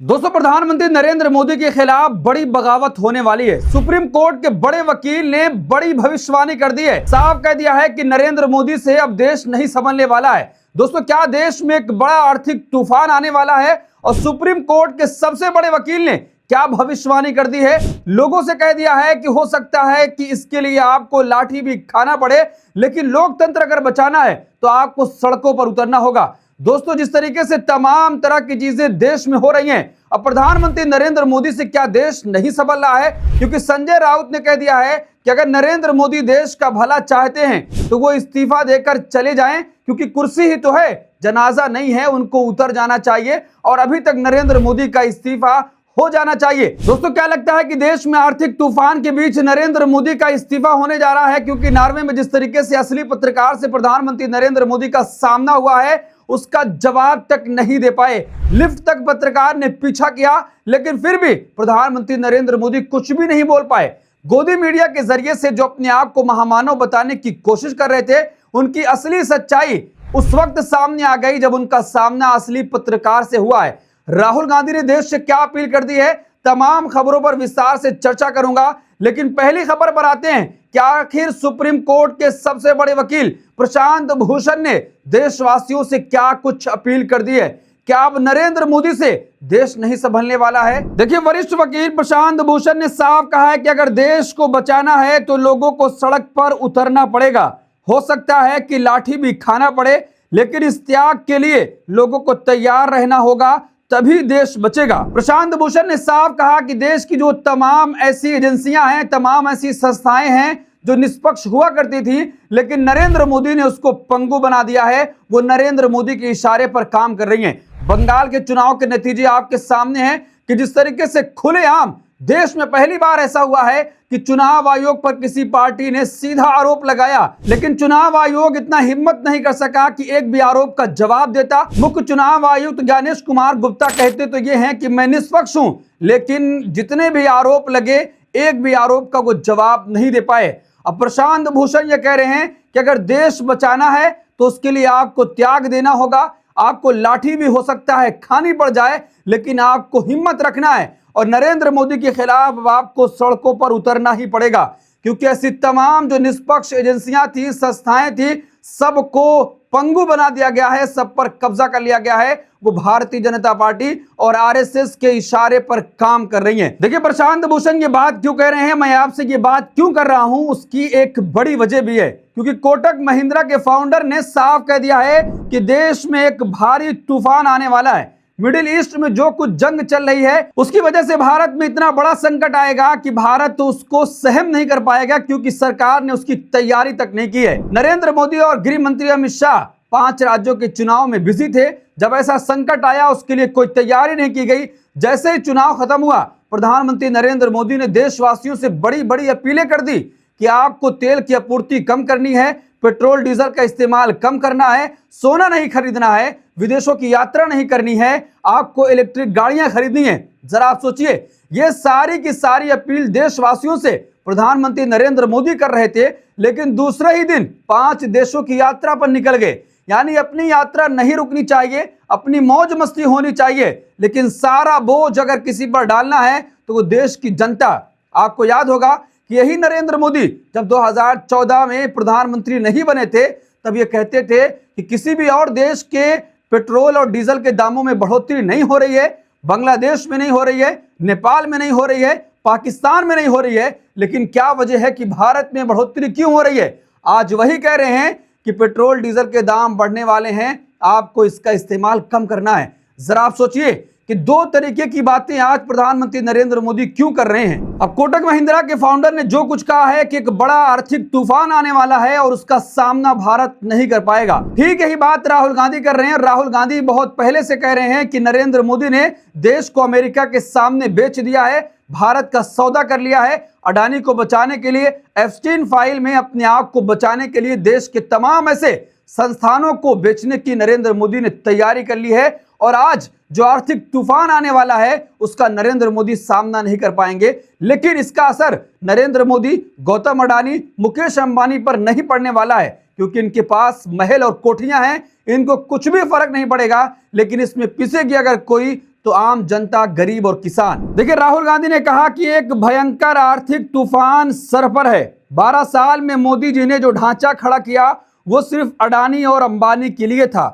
दोस्तों, प्रधानमंत्री नरेंद्र मोदी के खिलाफ बड़ी बगावत होने वाली है। सुप्रीम कोर्ट के बड़े वकील ने बड़ी भविष्यवाणी कर दी है। साफ कह दिया है कि नरेंद्र मोदी से अब देश नहीं संभलने वाला है। दोस्तों, क्या देश में एक बड़ा आर्थिक तूफान आने वाला है? और सुप्रीम कोर्ट के सबसे बड़े वकील ने क्या भविष्यवाणी कर दी है? लोगों से कह दिया है कि हो सकता है कि इसके लिए आपको लाठी भी खाना पड़े, लेकिन लोकतंत्र अगर बचाना है तो आपको सड़कों पर उतरना होगा। दोस्तों, जिस तरीके से तमाम तरह की चीजें देश में हो रही हैं, अब प्रधानमंत्री नरेंद्र मोदी से क्या देश नहीं संभल रहा है? क्योंकि संजय राउत ने कह दिया है कि अगर नरेंद्र मोदी देश का भला चाहते हैं तो वो इस्तीफा देकर चले जाएं, क्योंकि कुर्सी ही तो है, जनाजा नहीं है, उनको उतर जाना चाहिए और अभी तक नरेंद्र मोदी का इस्तीफा हो जाना चाहिए। दोस्तों, क्या लगता है कि देश में आर्थिक तूफान के बीच नरेंद्र मोदी का इस्तीफा होने जा रहा है? क्योंकि नॉर्वे में जिस तरीके से असली पत्रकार से प्रधानमंत्री नरेंद्र मोदी का सामना हुआ है, उसका जवाब तक नहीं दे पाए। लिफ्ट तक पत्रकार ने पीछा किया, लेकिन फिर भी प्रधानमंत्री नरेंद्र मोदी कुछ भी नहीं बोल पाए। गोदी मीडिया के जरिए से जो अपने आप को महामानव बताने की कोशिश कर रहे थे, उनकी असली सच्चाई उस वक्त सामने आ गई जब उनका सामना असली पत्रकार से हुआ है। राहुल गांधी ने देश से क्या अपील कर दी है, तमाम खबरों पर विस्तार से चर्चा करूंगा। लेकिन पहली खबर पर आते हैं कि आखिर सुप्रीम कोर्ट के सबसे बड़े वकील प्रशांत भूषण ने देशवासियों से क्या कुछ अपील कर दी है। क्या अब नरेंद्र मोदी से देश नहीं संभलने वाला है? देखिए, वरिष्ठ वकील प्रशांत भूषण ने साफ कहा है कि अगर देश को बचाना है तो लोगों को सड़क पर उतरना पड़ेगा। हो सकता है कि लाठी भी खाना पड़े, लेकिन इस त्याग के लिए लोगों को तैयार रहना होगा, तभी देश बचेगा। प्रशांत भूषण ने साफ कहा कि देश की जो तमाम ऐसी एजेंसियां हैं, तमाम ऐसी संस्थाएं हैं जो निष्पक्ष हुआ करती थी, लेकिन नरेंद्र मोदी ने उसको पंगु बना दिया है। वो नरेंद्र मोदी के इशारे पर काम कर रही हैं। बंगाल के चुनाव के नतीजे आपके सामने हैं कि जिस तरीके से खुलेआम देश में पहली बार ऐसा हुआ है कि चुनाव आयोग पर किसी पार्टी ने सीधा आरोप लगाया, लेकिन चुनाव आयोग इतना हिम्मत नहीं कर सका कि एक भी आरोप का जवाब देता। मुख्य चुनाव आयुक्त ज्ञानेश कुमार गुप्ता कहते तो ये हैं कि मैं निष्पक्ष हूं, लेकिन जितने भी आरोप लगे, एक भी आरोप का वो जवाब नहीं दे पाए। अब प्रशांत भूषण ये कह रहे हैं कि अगर देश बचाना है तो उसके लिए आपको त्याग देना होगा, आपको लाठी भी हो सकता है खानी पड़ जाए, लेकिन आपको हिम्मत रखना है और नरेंद्र मोदी के खिलाफ आपको सड़कों पर उतरना ही पड़ेगा। क्योंकि ऐसी तमाम जो निष्पक्ष एजेंसियां थी, संस्थाएं थी, सबको पंगु बना दिया गया है, सब पर कब्जा कर लिया गया है। वो भारतीय जनता पार्टी और आरएसएस के इशारे पर काम कर रही हैं। देखिए, प्रशांत भूषण ये बात क्यों कह रहे हैं, मैं आपसे ये बात क्यों कर रहा हूं, उसकी एक बड़ी वजह भी है। क्योंकि कोटक महिंद्रा के फाउंडर ने साफ कह दिया है कि देश में एक भारी तूफान आने वाला है। मिडिल ईस्ट में जो कुछ जंग चल रही है, उसकी वजह से भारत में इतना बड़ा संकट आएगा कि भारत तो उसको सहन नहीं कर पाएगा, क्योंकि सरकार ने उसकी तैयारी तक नहीं की है। नरेंद्र मोदी और गृह मंत्री अमित शाह 5 राज्यों के चुनाव में बिजी थे। जब ऐसा संकट आया, उसके लिए कोई तैयारी नहीं की गई। जैसे ही चुनाव खत्म हुआ, प्रधानमंत्री नरेंद्र मोदी ने देशवासियों से बड़ी बड़ी अपीलें कर दी कि आपको तेल की आपूर्ति कम करनी है, पेट्रोल डीजल का इस्तेमाल कम करना है, सोना नहीं खरीदना है, विदेशों की यात्रा नहीं करनी है, आपको इलेक्ट्रिक गाड़ियां खरीदनी है। जरा आप सोचिए, ये सारी की सारी अपील देशवासियों से प्रधानमंत्री नरेंद्र मोदी कर रहे थे, लेकिन दूसरे ही दिन 5 देशों की यात्रा पर निकल गए। यानी अपनी यात्रा नहीं रुकनी चाहिए, अपनी मौज मस्ती होनी चाहिए, लेकिन सारा बोझ अगर किसी पर डालना है तो वो देश की जनता। आपको याद होगा कि यही नरेंद्र मोदी जब 2014 में प्रधानमंत्री नहीं बने थे, तब ये कहते थे कि किसी भी और देश के पेट्रोल और डीजल के दामों में बढ़ोतरी नहीं हो रही है, बांग्लादेश में नहीं हो रही है, नेपाल में नहीं हो रही है, पाकिस्तान में नहीं हो रही है, लेकिन क्या वजह है कि भारत में बढ़ोतरी क्यों हो रही है? आज वही कह रहे हैं कि पेट्रोल डीजल के दाम बढ़ने वाले हैं, आपको इसका इस्तेमाल कम करना है। जरा आप सोचिए कि 2 तरीके की बातें आज प्रधानमंत्री नरेंद्र मोदी क्यों कर रहे हैं। अब कोटक महिंद्रा के फाउंडर ने जो कुछ कहा है कि एक बड़ा आर्थिक तूफान आने वाला है और उसका सामना भारत नहीं कर पाएगा, ठीक यही बात राहुल गांधी कर रहे हैं। राहुल गांधी बहुत पहले से कह रहे हैं कि नरेंद्र मोदी ने देश को अमेरिका के सामने बेच दिया है, भारत का सौदा कर लिया है। अडानी को बचाने के लिए, एप्स्टीन फाइल में अपने आप को बचाने के लिए देश के तमाम ऐसे संस्थानों को बेचने की नरेंद्र मोदी ने तैयारी कर ली है। और आज जो आर्थिक तूफान आने वाला है, उसका नरेंद्र मोदी सामना नहीं कर पाएंगे, लेकिन इसका असर नरेंद्र मोदी, गौतम अडानी, मुकेश अंबानी पर नहीं पड़ने वाला है, क्योंकि इनके पास महल और कोठियां हैं, इनको कुछ भी फर्क नहीं पड़ेगा। लेकिन इसमें पिसेगी अगर कोई तो आम जनता, गरीब और किसान। देखिए, राहुल गांधी ने कहा कि एक भयंकर आर्थिक तूफान सर पर है। 12 साल में मोदी जी ने जो ढांचा खड़ा किया वो सिर्फ अडानी और अंबानी के लिए था,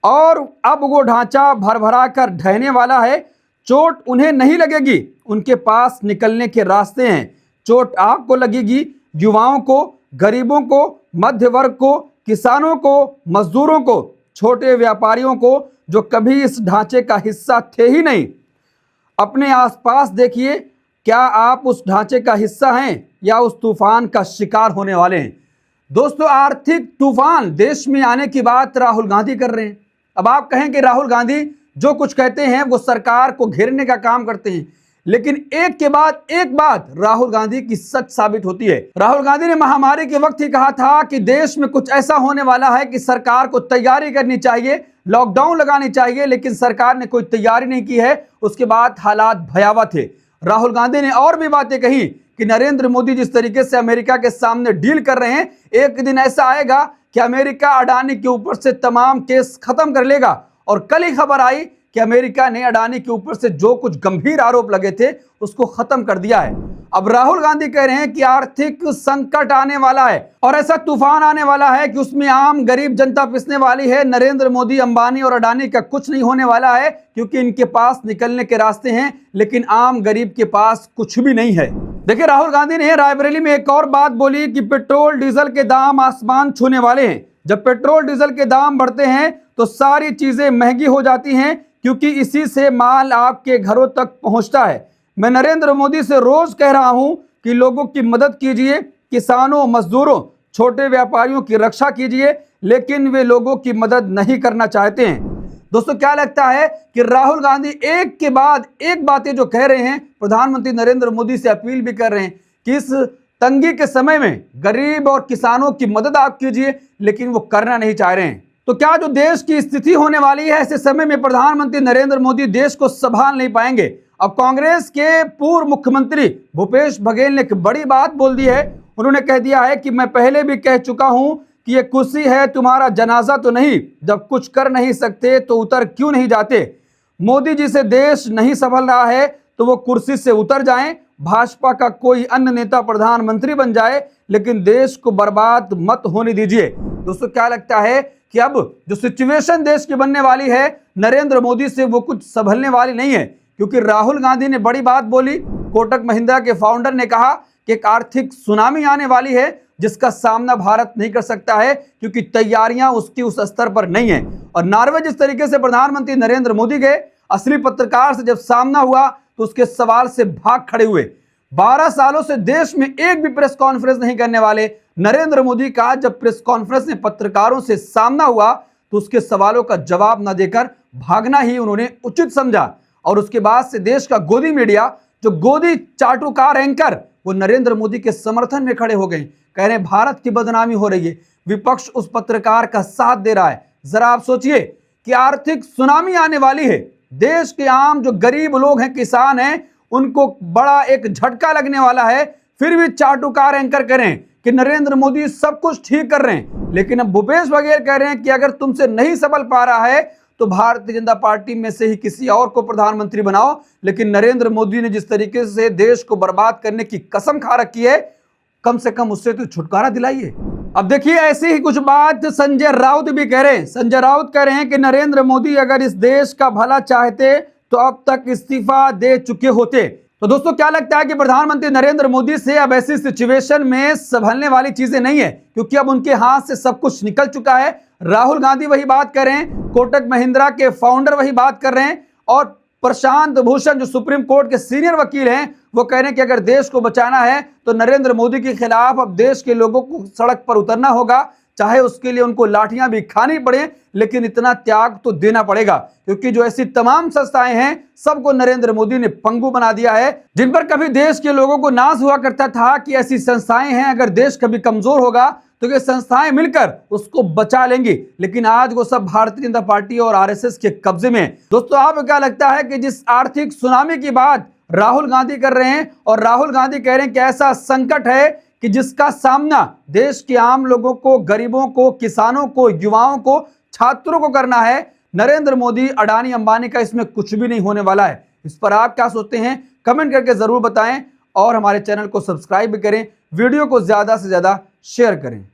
और अब वो ढांचा भरभरा कर ढहने वाला है। चोट उन्हें नहीं लगेगी, उनके पास निकलने के रास्ते हैं। चोट आपको लगेगी, युवाओं को, गरीबों को, मध्य वर्ग को, किसानों को, मजदूरों को, छोटे व्यापारियों को, जो कभी इस ढांचे का हिस्सा थे ही नहीं। अपने आसपास देखिए, क्या आप उस ढांचे का हिस्सा हैं या उस तूफान का शिकार होने वाले हैं? दोस्तों, आर्थिक तूफान देश में आने की बात राहुल गांधी कर रहे हैं। अब आप कहें कि राहुल गांधी जो कुछ कहते हैं वो सरकार को घेरने का काम करते हैं, लेकिन एक के बाद एक बात राहुल गांधी की सच साबित होती है। राहुल गांधी ने महामारी के वक्त ही कहा था कि देश में कुछ ऐसा होने वाला है कि सरकार को तैयारी करनी चाहिए, लॉकडाउन लगानी चाहिए, लेकिन सरकार ने कोई तैयारी नहीं की है। उसके बाद हालात भयावह थे। राहुल गांधी ने और भी बातें कही कि नरेंद्र मोदी जिस तरीके से अमेरिका के सामने डील कर रहे हैं, एक दिन ऐसा आएगा कि अमेरिका अडानी के ऊपर से तमाम केस खत्म कर लेगा। और कल ही खबर आई कि अमेरिका ने अडानी के ऊपर से जो कुछ गंभीर आरोप लगे थे उसको खत्म कर दिया है। अब राहुल गांधी कह रहे हैं कि आर्थिक संकट आने वाला है और ऐसा तूफान आने वाला है कि उसमें आम गरीब जनता पिसने वाली है। नरेंद्र मोदी, अंबानी और अडानी का कुछ नहीं होने वाला है, क्योंकि इनके पास निकलने के रास्ते हैं, लेकिन आम गरीब के पास कुछ भी नहीं है। देखिए, राहुल गांधी ने रायबरेली में एक और बात बोली कि पेट्रोल डीजल के दाम आसमान छूने वाले हैं। जब पेट्रोल डीजल के दाम बढ़ते हैं तो सारी चीजें महंगी हो जाती हैं, क्योंकि इसी से माल आपके घरों तक पहुंचता है। मैं नरेंद्र मोदी से रोज कह रहा हूं कि लोगों की मदद कीजिए, किसानों, मजदूरों, छोटे व्यापारियों की रक्षा कीजिए, लेकिन वे लोगों की मदद नहीं करना चाहते हैं। दोस्तों, क्या लगता है कि राहुल गांधी एक के बाद एक बातें जो कह रहे हैं, प्रधानमंत्री नरेंद्र मोदी से अपील भी कर रहे हैं कि इस तंगी के समय में गरीब और किसानों की मदद आप कीजिए, लेकिन वो करना नहीं चाह रहे हैं। तो क्या जो देश की स्थिति होने वाली है, ऐसे समय में प्रधानमंत्री नरेंद्र मोदी देश को संभाल नहीं पाएंगे? अब कांग्रेस के पूर्व मुख्यमंत्री भूपेश बघेल ने एक बड़ी बात बोल दी है। उन्होंने कह दिया है कि मैं पहले भी कह चुका हूं कि ये कुर्सी है, तुम्हारा जनाजा तो नहीं। जब कुछ कर नहीं सकते तो उतर क्यों नहीं जाते? मोदी जी से देश नहीं संभल रहा है तो वो कुर्सी से उतर जाएं, भाजपा का कोई अन्य नेता प्रधानमंत्री बन जाए, लेकिन देश को बर्बाद मत होने दीजिए। दोस्तों, क्या लगता है कि अब जो सिचुएशन देश की बनने वाली है, नरेंद्र मोदी से वो कुछ संभलने वाली नहीं है? क्योंकि राहुल गांधी ने बड़ी बात बोली। कोटक महिंद्रा के फाउंडर ने कहा कि एक आर्थिक सुनामी आने वाली है जिसका सामना भारत नहीं कर सकता है, क्योंकि तैयारियां उसकी उस स्तर पर नहीं है। और नॉर्वे जिस तरीके से प्रधानमंत्री नरेंद्र मोदी गए, असली पत्रकार से जब सामना हुआ तो उसके सवाल से भाग खड़े हुए। 12 सालों से देश में एक भी प्रेस कॉन्फ्रेंस नहीं करने वाले नरेंद्र मोदी का जब प्रेस कॉन्फ्रेंस में पत्रकारों से सामना हुआ तो उसके सवालों का जवाब न देकर भागना ही उन्होंने उचित समझा। और उसके बाद से देश का गोदी मीडिया, जो गोदी चाटुकार एंकर, वो नरेंद्र मोदी के समर्थन में खड़े हो गए। कह रहे हैं भारत की बदनामी हो रही है, विपक्ष उस पत्रकार का साथ दे रहा है। जरा आप सोचिए कि आर्थिक सुनामी आने वाली है, देश के आम जो गरीब लोग हैं, किसान हैं, उनको बड़ा एक झटका लगने वाला है। फिर भी चाटुकार एंकर करें कि नरेंद्र मोदी सब कुछ ठीक कर रहे हैं। लेकिन अब भूपेश बघेल कह रहे हैं कि अगर तुमसे नहीं संभल पा रहा है तो भारतीय जनता पार्टी में से ही किसी और को प्रधानमंत्री बनाओ। लेकिन नरेंद्र मोदी ने जिस तरीके से देश को बर्बाद करने की कसम खा रखी है, कम से कम उससे तो छुटकारा दिलाइए। अब देखिए, ऐसी ही कुछ बात संजय राउत भी कह रहे हैं। संजय राउत कह रहे हैं कि नरेंद्र मोदी अगर इस देश का भला चाहते तो अब तक इस्तीफा दे चुके होते। तो दोस्तों, क्या लगता है कि प्रधानमंत्री नरेंद्र मोदी से अब ऐसी सिचुएशन में संभलने वाली चीजें नहीं है, क्योंकि अब उनके हाथ से सब कुछ निकल चुका है। राहुल गांधी वही बात कर रहे हैं, कोटक महिंद्रा के फाउंडर वही बात कर रहे हैं, और प्रशांत भूषण जो सुप्रीम कोर्ट के सीनियर वकील हैं, वो कह रहे हैं कि अगर देश को बचाना है तो नरेंद्र मोदी के खिलाफ अब देश के लोगों को सड़क पर उतरना होगा, चाहे उसके लिए उनको लाठियां भी खानी पड़े, लेकिन इतना त्याग तो देना पड़ेगा। क्योंकि जो ऐसी तमाम संस्थाएं हैं, सबको नरेंद्र मोदी ने पंगु बना दिया है। जिन पर कभी देश के लोगों को नाज हुआ करता था कि ऐसी संस्थाएं हैं, अगर देश कभी कमजोर होगा तो ये संस्थाएं मिलकर उसको बचा लेंगी, लेकिन आज वो सब भारतीय जनता पार्टी और आरएसएस के कब्जे में है। दोस्तों, आपको क्या लगता है कि जिस आर्थिक सुनामी की बात राहुल गांधी कर रहे हैं, और राहुल गांधी कह रहे हैं कि ऐसा संकट है कि जिसका सामना देश के आम लोगों को, गरीबों को, किसानों को, युवाओं को, छात्रों को करना है, नरेंद्र मोदी, अडानी, अंबानी का इसमें कुछ भी नहीं होने वाला है। इस पर आप क्या सोचते हैं, कमेंट करके जरूर बताएं और हमारे चैनल को सब्सक्राइब भी करें, वीडियो को ज्यादा से ज्यादा शेयर करें।